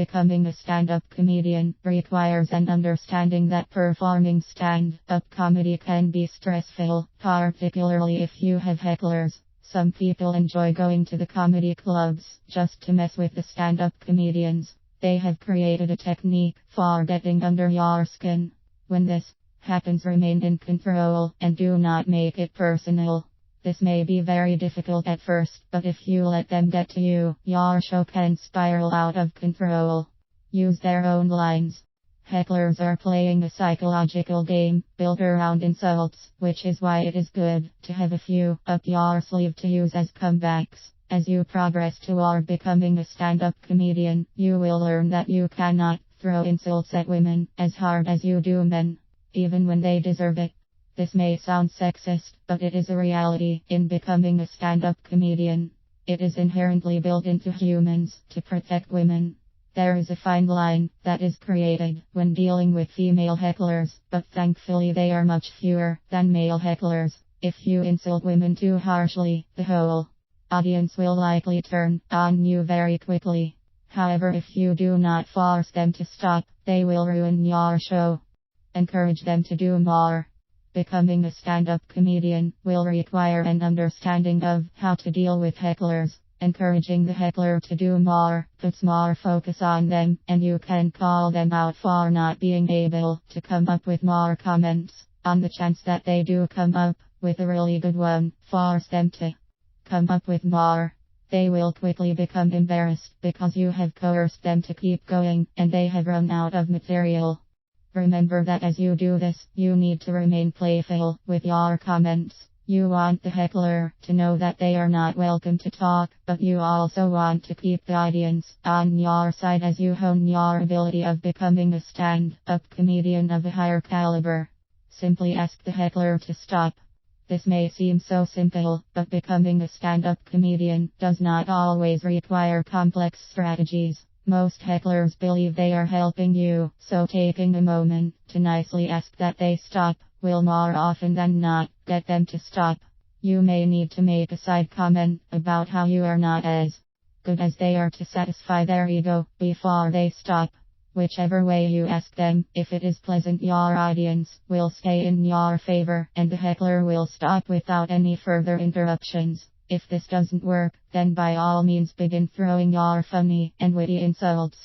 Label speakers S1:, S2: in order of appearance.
S1: Becoming a stand-up comedian requires an understanding that performing stand-up comedy can be stressful, particularly if you have hecklers. Some people enjoy going to the comedy clubs just to mess with the stand-up comedians. They have created a technique for getting under your skin. When this happens, remain in control and do not make it personal. This may be very difficult at first, but if you let them get to you, your show can spiral out of control. Use their own lines. Hecklers are playing a psychological game built around insults, which is why it is good to have a few up your sleeve to use as comebacks. As you progress toward becoming a stand-up comedian, you will learn that you cannot throw insults at women as hard as you do men, even when they deserve it. This may sound sexist, but it is a reality in becoming a stand-up comedian. It is inherently built into humans to protect women. There is a fine line that is created when dealing with female hecklers, but thankfully they are much fewer than male hecklers. If you insult women too harshly, the whole audience will likely turn on you very quickly. However, if you do not force them to stop, they will ruin your show. Encourage them to do more. Becoming a stand-up comedian will require an understanding of how to deal with hecklers. Encouraging the heckler to do more puts more focus on them, and you can call them out for not being able to come up with more comments. On the chance that they do come up with a really good one, force them to come up with more. They will quickly become embarrassed because you have coerced them to keep going, and they have run out of material. Remember that as you do this, you need to remain playful with your comments. You want the heckler to know that they are not welcome to talk, but you also want to keep the audience on your side as you hone your ability of becoming a stand-up comedian of a higher caliber. Simply ask the heckler to stop. This may seem so simple, but becoming a stand-up comedian does not always require complex strategies. Most hecklers believe they are helping you, so taking a moment to nicely ask that they stop will more often than not get them to stop. You may need to make a side comment about how you are not as good as they are to satisfy their ego before they stop. Whichever way you ask them, if it is pleasant, your audience will stay in your favor and the heckler will stop without any further interruptions. If this doesn't work, then by all means begin throwing your funny and witty insults.